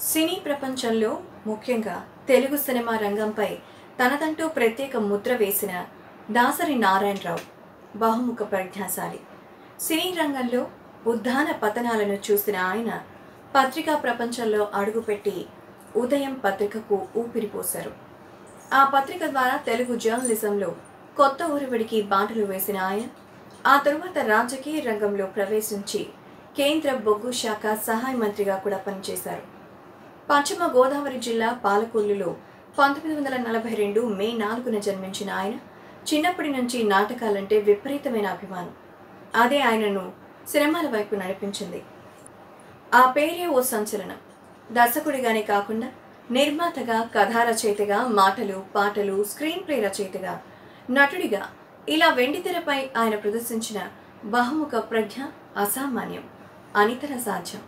సినీ ప్రపంచంలో ముఖ్యంగా తెలుగు సినిమా రంగంపై తనదంటూ ప్రత్యేక ముద్ర వేసిన దాసరి నారాయణరావు బహుముఖ ప్రజ్ఞాశాలి. సినీ రంగంలో ఉద్దాన పతనాలను చూసిన ఆయన పత్రికా ప్రపంచంలో అడుగుపెట్టి ఉదయం పత్రికకు ఊపిరిపోశారు. ఆ పత్రిక ద్వారా తెలుగు జర్నలిజంలో కొత్త ఒరవడికి బాటలు వేసిన ఆయన ఆ తరువాత రాజకీయ రంగంలో ప్రవేశించి కేంద్ర బొగ్గు శాఖ సహాయ మంత్రిగా కూడా పనిచేశారు. పశ్చిమ గోదావరి జిల్లా పాలకొల్లులో 1942 మే 4న జన్మించిన ఆయన చిన్నప్పటి నుంచి నాటకాలంటే విపరీతమైన అభిమానం. అదే ఆయనను సినిమాల వైపు నడిపించింది. ఆ పేరే ఓ సంచలనం. దర్శకుడిగానే కాకుండా నిర్మాతగా, కథా రచయితగా, మాటలు, పాటలు, స్క్రీన్ ప్లే రచయితగా, నటుడిగా ఇలా వెండితెరపై ఆయన ప్రదర్శించిన బహుముఖ ప్రజ్ఞ అసామాన్యం, అనితర సాధ్యం.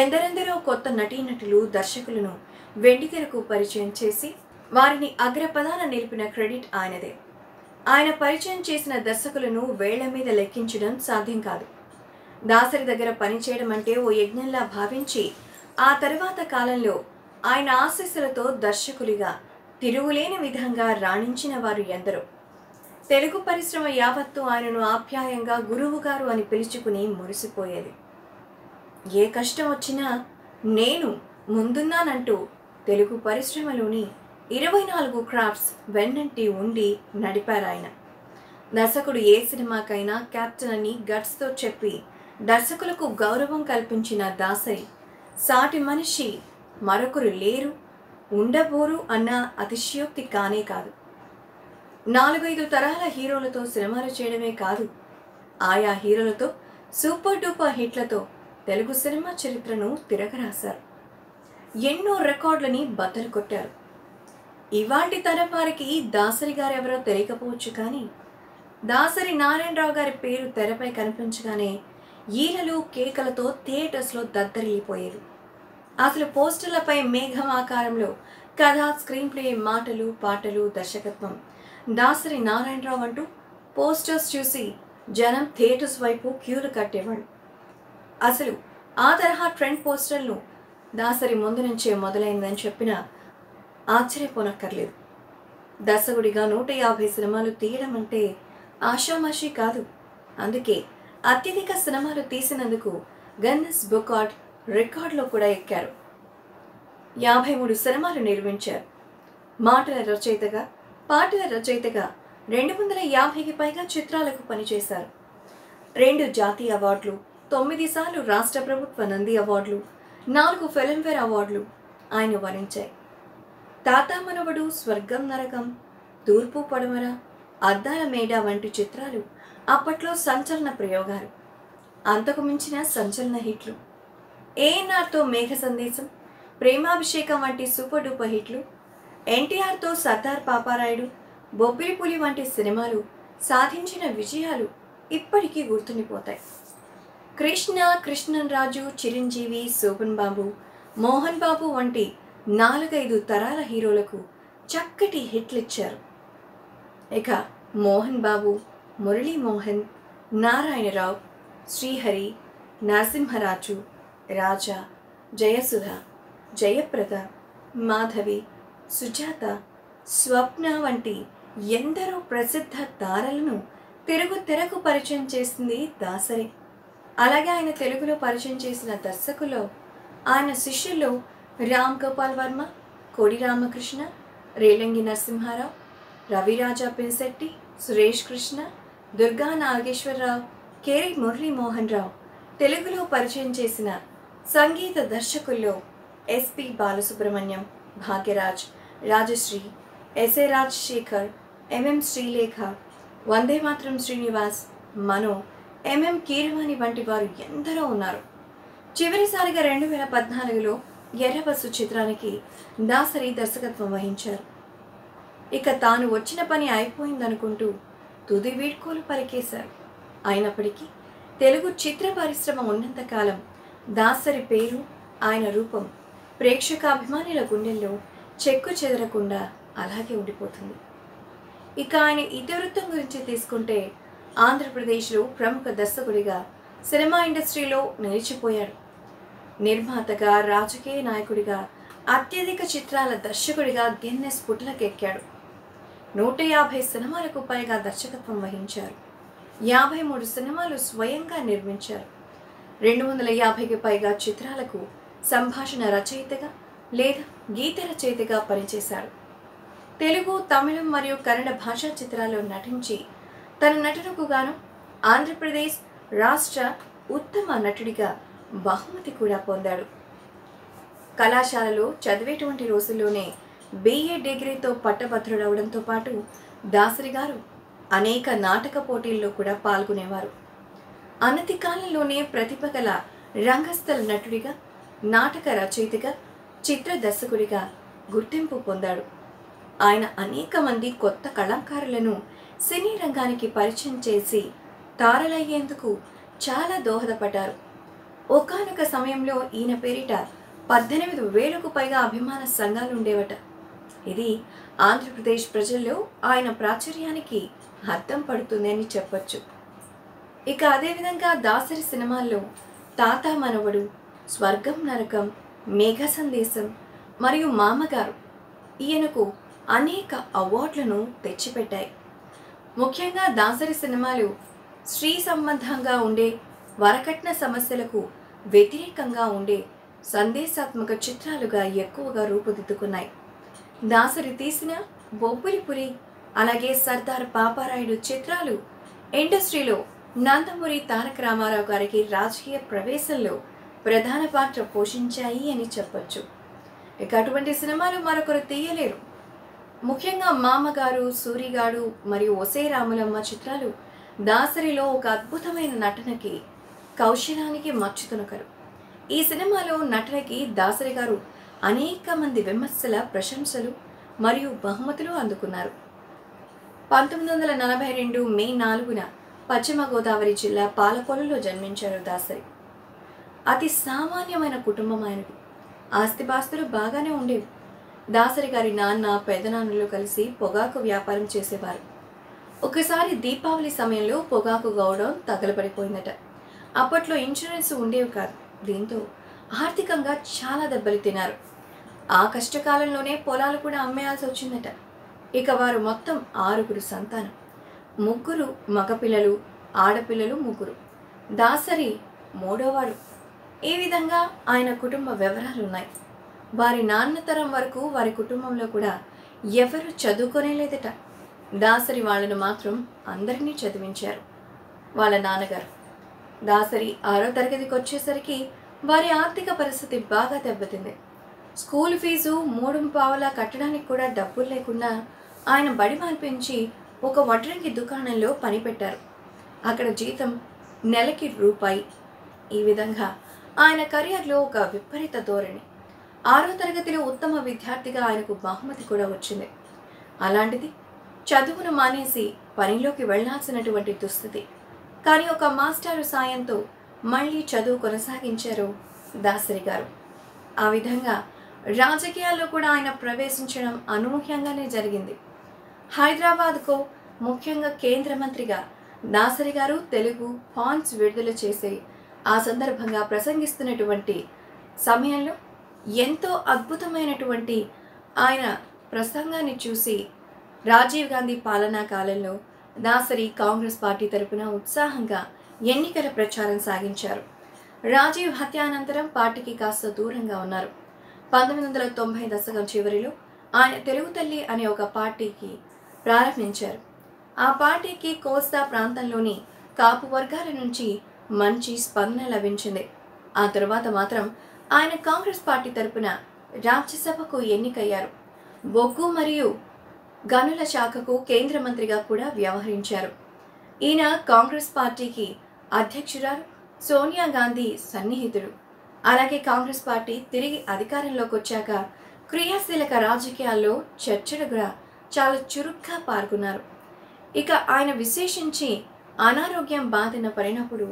ఎందరెందరో కొత్త నటీనటులు, దర్శకులను వెండితెరకు పరిచయం చేసి వారిని అగ్రపదాన నిలిపిన క్రెడిట్ ఆయనదే. ఆయన పరిచయం చేసిన దర్శకులను వేళ్ల మీద లెక్కించడం సాధ్యం కాదు. దాసరి దగ్గర పనిచేయడం అంటే ఓ యజ్ఞంలా భావించి ఆ తరువాత కాలంలో ఆయన ఆశీస్సులతో దర్శకులుగా తిరుగులేని విధంగా రాణించిన వారు ఎందరో. తెలుగు పరిశ్రమ యావత్తు ఆయనను ఆప్యాయంగా గురువుగారు అని పిలుచుకుని మురిసిపోయేది. ఏ కష్టం వచ్చినా నేను ముందున్నానంటూ తెలుగు పరిశ్రమలోని 24 క్రాఫ్ట్స్ వెన్నంటి ఉండి నడిపారాయన. దర్శకుడు ఏ సినిమాకైనా కెప్టెన్ అని గట్స్తో చెప్పి దర్శకులకు గౌరవం కల్పించిన దాసరి సాటి మనిషి మరొకరు లేరు, ఉండబోరు అన్న అతిశయోక్తి కానే కాదు. 4-5 తరాల హీరోలతో సినిమాలు చేయడమే కాదు, ఆయా హీరోలతో సూపర్ డూపర్ హిట్లతో తెలుగు సినిమా చరిత్రను తిరగరాశారు. ఎన్నో రికార్డులని బద్దలు కొట్టారు. ఇవాల్టి తరం వారికి దాసరి గారు ఎవరో తెలియకపోవచ్చు, కానీ దాసరి నారాయణరావు గారి పేరు తెరపై కనిపించగానే ఈలలు కేకలతో థియేటర్స్లో దద్దరిల్లిపోయేది. అసలు పోస్టర్లపై మేఘం ఆకారంలో కథ, స్క్రీన్ ప్లే, మాటలు, పాటలు, దర్శకత్వం దాసరి నారాయణరావు అంటూ పోస్టర్స్ చూసి జనం థియేటర్స్ వైపు క్యూలు కట్టేవాడు. అసలు ఆ తరహా ట్రెండ్ పోస్టర్లు దాసరి ముందు నుంచే మొదలైందని చెప్పినా ఆశ్చర్యపోనక్కర్లేదు. దర్శకుడిగా 150 సినిమాలు తీయడం అంటే ఆషామాషీ కాదు. అందుకే అత్యధిక సినిమాలు తీసినందుకు గిన్నెస్ బుక్ ఆఫ్ రికార్డులో కూడా ఎక్కారు. 53 సినిమాలు నిర్మించారు. మాటల రచయితగా, పాటల రచయితగా 250కి పైగా చిత్రాలకు పనిచేశారు. 2 జాతీయ అవార్డులు, 9 సార్లు రాష్ట్ర ప్రభుత్వ నంది అవార్డులు, 4 ఫిల్మ్ఫేర్ అవార్డులు ఆయన వరించాయి. తాత మనవడు, స్వర్గం నరకం, తూర్పు పడమర, అద్దాల మేడ వంటి చిత్రాలు అప్పట్లో సంచలన ప్రయోగాలు. అంతకు మించిన సంచలన హిట్లు. ఏఎన్ఆర్తో మేఘ సందేశం, ప్రేమాభిషేకం వంటి సూపర్ డూపర్ హిట్లు, ఎన్టీఆర్తో సర్దార్ పాపారాయుడు, బొబ్బిలి పులి వంటి సినిమాలు సాధించిన విజయాలు ఇప్పటికీ గుర్తుండిపోతాయి. కృష్ణ, కృష్ణన్ రాజు, చిరంజీవి, శోభన్ బాబు, మోహన్ బాబు వంటి 4-5 తరాల హీరోలకు చక్కటి హిట్లిచ్చారు. ఇక మోహన్ బాబు, మురళీమోహన్, నారాయణరావు, శ్రీహరి, నరసింహరాజు, రాజా, జయసుధ, జయప్రద, మాధవి, సుజాత, స్వప్న వంటి ఎందరో ప్రసిద్ధ తారలను తెరకు పరిచయం చేసింది దాసరి. అలాగే ఆయన తెలుగులో పరిచయం చేసిన దర్శకుల్లో ఆయన శిష్యుల్లో రామ్ గోపాల్ వర్మ, కోడి రామకృష్ణ, రేలంగి నరసింహారావు, రవిరాజా పిన్సెట్టి, సురేష్ కృష్ణ, దుర్గా నాగేశ్వరరావు, కేరి మురళీమోహన్ రావు. తెలుగులో పరిచయం చేసిన సంగీత దర్శకుల్లో SP Balasubrahmanyam, Bhagyaraj, Rajasri, SA Rajasekhar, MM Srilekha, Vande Mataram Srinivas, మనో, ఎంఎం కీరవాణి వంటి వారు ఎందరో ఉన్నారు. చివరిసారిగా 2014లో ఎర్రబస్సు చిత్రానికి దాసరి దర్శకత్వం వహించారు. ఇక తాను వచ్చిన పని అయిపోయిందనుకుంటూ తుది వీడ్కోలు పలికేశారు. అయినప్పటికీ తెలుగు చిత్ర పరిశ్రమ ఉన్నంతకాలం దాసరి పేరు, ఆయన రూపం ప్రేక్షకాభిమానుల గుండెల్లో చెక్కు చెదరకుండా అలాగే ఉండిపోతుంది. ఇక ఆయన ఇతివృత్తం గురించి తీసుకుంటే ఆంధ్రప్రదేశ్లో ప్రముఖ దర్శకుడిగా సినిమా ఇండస్ట్రీలో నిలిచిపోయాడు. నిర్మాతగా, రాజకీయ నాయకుడిగా, అత్యధిక చిత్రాల దర్శకుడిగా గిన్నెస్ పుటలకెక్కాడు. 150 సినిమాలకు పైగా దర్శకత్వం వహించారు. 53 సినిమాలు స్వయంగా నిర్మించారు. 250కి పైగా చిత్రాలకు సంభాషణ రచయితగా లేదా గీత రచయితగా పనిచేశారు. తెలుగు, తమిళం మరియు కన్నడ భాషా చిత్రాల్లో నటించి తన నటనకు గాను ఆంధ్రప్రదేశ్ రాష్ట్ర ఉత్తమ నటుడిగా బహుమతి కూడా పొందాడు. కళాశాలలో చదివేటువంటి రోజుల్లోనే BA డిగ్రీతో పట్టభద్రుడవడంతో పాటు దాసరి గారు అనేక నాటక పోటీల్లో కూడా పాల్గొనేవారు. అనతి కాలంలోనే ప్రతిభ గల రంగస్థల నటుడిగా, నాటక రచయితగా, చిత్ర దర్శకుడిగా గుర్తింపు పొందాడు. ఆయన అనేక మంది కొత్త కళాకారులను సినీ రంగానికి పరిచయం చేసి తారలయ్యేందుకు చాలా దోహదపడ్డారు. ఒకానొక సమయంలో ఈయన పేరిట 18,000కు పైగా అభిమాన సంఘాలు ఉండేవట. ఇది ఆంధ్రప్రదేశ్ ప్రజల్లో ఆయన ప్రాచుర్యానికి అద్దం పడుతుంది అని చెప్పొచ్చు. ఇక అదేవిధంగా దాసరి సినిమాల్లో తాత మనవడు, స్వర్గం నరకం, మేఘ సందేశం మరియు మామగారు ఈయనకు అనేక అవార్డులను తెచ్చిపెట్టాయి. ముఖ్యంగా దాసరి సినిమాలు స్త్రీ సంబంధంగా ఉండే, వరకట్న సమస్యలకు వ్యతిరేకంగా ఉండే సందేశాత్మక చిత్రాలుగా ఎక్కువగా రూపుదిద్దుకున్నాయి. దాసరి తీసిన బొబ్బిలిపురి, అలాగే సర్దార్ పాపారాయుడు చిత్రాలు ఇండస్ట్రీలో నందమూరి తారక రామారావు గారికి రాజకీయ ప్రవేశంలో ప్రధాన పాత్ర పోషించాయి అని చెప్పొచ్చు. ఇక అటువంటి సినిమాలు మరొకరు తీయలేరు. ముఖ్యంగా మామగారు, సూరిగాడు మరియు ఒసే రాములమ్మ చిత్రాలు దాసరిలో ఒక అద్భుతమైన నటనకి, కౌశలానికి మచ్చుతునకరు. ఈ సినిమాలో నటనకి దాసరి గారు అనేక మంది విమర్శల ప్రశంసలు మరియు బహుమతులు అందుకున్నారు. 1942 మే 4న పశ్చిమ గోదావరి జిల్లా పాలకొల్లులో జన్మించారు దాసరి. అతి సామాన్యమైన కుటుంబం ఆయనది. ఆస్తిపాస్తులు బాగానే ఉండేవి. దాసరి గారి నాన్న, పెదనాన్నలు కలిసి పొగాకు వ్యాపారం చేసేవారు. ఒకసారి దీపావళి సమయంలో పొగాకు గౌడౌన్ తగలబడిపోయిందట. అప్పట్లో ఇన్సూరెన్స్ ఉండేవి కాదు. దీంతో ఆర్థికంగా చాలా దెబ్బలు తిన్నారు. ఆ కష్టకాలంలోనే పొలాలు కూడా అమ్మేయాల్సి వచ్చిందట. ఇక వారు మొత్తం 6గురు సంతానం. 3 మగపిల్లలు, ఆడపిల్లలు 3. దాసరి 3వవాడు. ఈ విధంగా ఆయన కుటుంబ వివరాలు ఉన్నాయి. వారి నాన్న తరం వరకు వారి కుటుంబంలో కూడా ఎవరు చదువుకోనేలేదట. దాసరి వాళ్ళను మాత్రం అందరినీ చదివించారు వాళ్ళ నాన్నగారు. దాసరి 6వ తరగతికి వచ్చేసరికి వారి ఆర్థిక పరిస్థితి బాగా దెబ్బతింది. స్కూల్ ఫీజు 3 కట్టడానికి కూడా డబ్బులు లేకుండా ఆయన బడి మాన్పించి ఒక వడ్రంగి దుకాణంలో పనిపెట్టారు. అక్కడ జీతం నెలకి రూపాయి. ఈ విధంగా ఆయన కెరియర్లో ఒక విపరీత ధోరణి. 6వ తరగతిలో ఉత్తమ విద్యార్థిగా ఆయనకు బహుమతి కూడా వచ్చింది. అలాంటిది చదువును మానేసి పనిలోకి వెళ్లాల్సినటువంటి దుస్థితి. కానీ ఒక మాస్టారు సాయంతో మళ్ళీ చదువు కొనసాగించారు దాసరి గారు. ఆ విధంగా రాజకీయాల్లో కూడా ఆయన ప్రవేశించడం అనూహ్యంగానే జరిగింది. హైదరాబాద్కు ముఖ్యంగా కేంద్ర మంత్రిగా దాసరి గారు తెలుగు ఫాంట్స్ విడుదల చేసి ఆ సందర్భంగా ప్రసంగిస్తున్నటువంటి సమయంలో ఎంతో అద్భుతమైనటువంటి ఆయన ప్రసంగాన్ని చూసి రాజీవ్ గాంధీ పాలనా కాలంలో దాసరి కాంగ్రెస్ పార్టీ తరపున ఉత్సాహంగా ఎన్నికల ప్రచారం సాగించారు. రాజీవ్ హత్యానంతరం పార్టీకి కాస్త దూరంగా ఉన్నారు. 1990 దశకం చివరిలో ఆయన తెలుగు తల్లి అనే ఒక పార్టీకి ప్రారంభించారు. ఆ పార్టీకి కోస్తా ప్రాంతంలోని కాపు వర్గాల నుంచి మంచి స్పందన లభించింది. ఆ తరువాత మాత్రం ఆయన కాంగ్రెస్ పార్టీ తరపున రాజ్యసభకు ఎన్నికయ్యారు. బొగ్గు మరియు గనుల శాఖకు కేంద్ర మంత్రిగా కూడా వ్యవహరించారు. ఈయన కాంగ్రెస్ పార్టీకి అధ్యక్షురాలు సోనియా గాంధీ సన్నిహితుడు. అలాగే కాంగ్రెస్ పార్టీ తిరిగి అధికారంలోకి వచ్చాక క్రియాశీలక రాజకీయాల్లో చర్చలుగా చాలా చురుగ్గా పాల్గొన్నారు. ఇక ఆయన విశేషించి అనారోగ్యం బాధిన పడినప్పుడు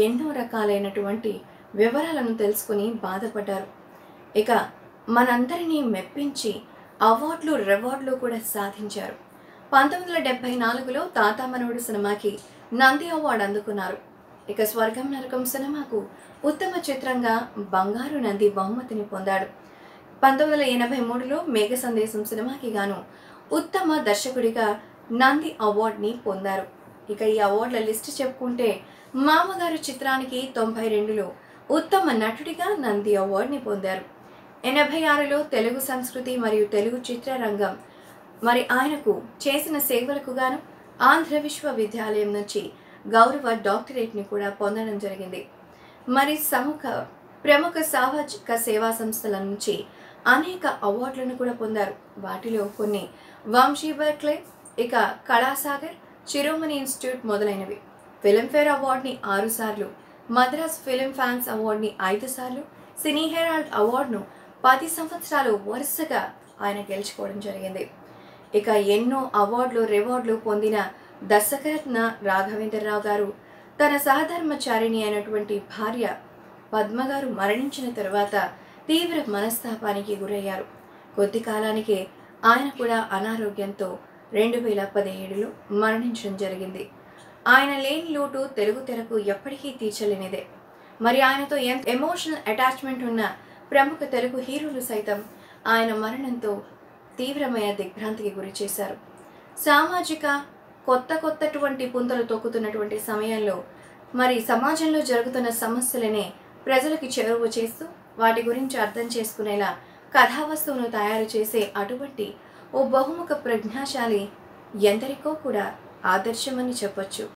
ఎన్నో రకాలైనటువంటి వివరాలను తెలుసుకుని బాధపడ్డారు. ఇక మనందరినీ మెప్పించి అవార్డులు, రివార్డులు కూడా సాధించారు. 1974లో తాత మనవడు సినిమాకి నంది అవార్డు అందుకున్నారు. ఇక స్వర్గం నరకం సినిమాకు ఉత్తమ చిత్రంగా బంగారు నంది బహుమతిని పొందాడు. 1983లో మేఘ సందేశం సినిమాకి గాను ఉత్తమ దర్శకుడిగా నంది అవార్డుని పొందారు. ఇక ఈ అవార్డుల లిస్ట్ చెప్పుకుంటే మామగారు చిత్రానికి 92లో ఉత్తమ నటుడిగా నంది అవార్డుని పొందారు. 86లో తెలుగు సంస్కృతి మరియు తెలుగు చిత్రరంగం ఆయనకు చేసిన సేవలకు గాను ఆంధ్ర విశ్వవిద్యాలయం నుంచి గౌరవ డాక్టరేట్ని కూడా పొందడం జరిగింది. ప్రముఖ సామాజిక సేవా సంస్థల నుంచి అనేక అవార్డులను కూడా పొందారు. వాటిలో కొన్ని వంశీ బర్క్లే, ఇక కళాసాగర్, శిరోమణి ఇన్స్టిట్యూట్ మొదలైనవి. ఫిల్మ్ఫేర్ అవార్డుని 6 సార్లు, మద్రాస్ ఫిలిం ఫ్యాన్స్ అవార్డుని 5 సార్లు, సినీ హెరాల్డ్ అవార్డును 10 సంవత్సరాలు వరుసగా ఆయన గెలుచుకోవడం జరిగింది. ఇక ఎన్నో అవార్డులు రివార్డులు పొందిన దర్శకరత్న రాఘవేంద్రరావు గారు తన సహధర్మచారిణి అయినటువంటి భార్య పద్మగారు మరణించిన తరువాత తీవ్ర మనస్తాపానికి గురయ్యారు. కొద్ది కాలానికే ఆయన కూడా అనారోగ్యంతో 2017లో మరణించడం జరిగింది. ఆయన లేని లోటు తెలుగు తెరకు ఎప్పటికీ తీర్చలేనిదే. ఆయనతో ఎంత ఎమోషనల్ అటాచ్మెంట్ ఉన్న ప్రముఖ తెలుగు హీరోలు సైతం ఆయన మరణంతో తీవ్రమైన దిగ్భ్రాంతికి గురి చేశారు. సామాజిక కొత్తటువంటి పుంతలు తొక్కుతున్నటువంటి సమయంలో సమాజంలో జరుగుతున్న సమస్యలనే ప్రజలకి చేరువ చేస్తూ వాటి గురించి అర్థం చేసుకునేలా కథావస్తువును తయారు చేసే అటువంటి ఓ బహుముఖ ప్రజ్ఞాశాలి ఎందరికో కూడా ఆదర్శమని చెప్పొచ్చు.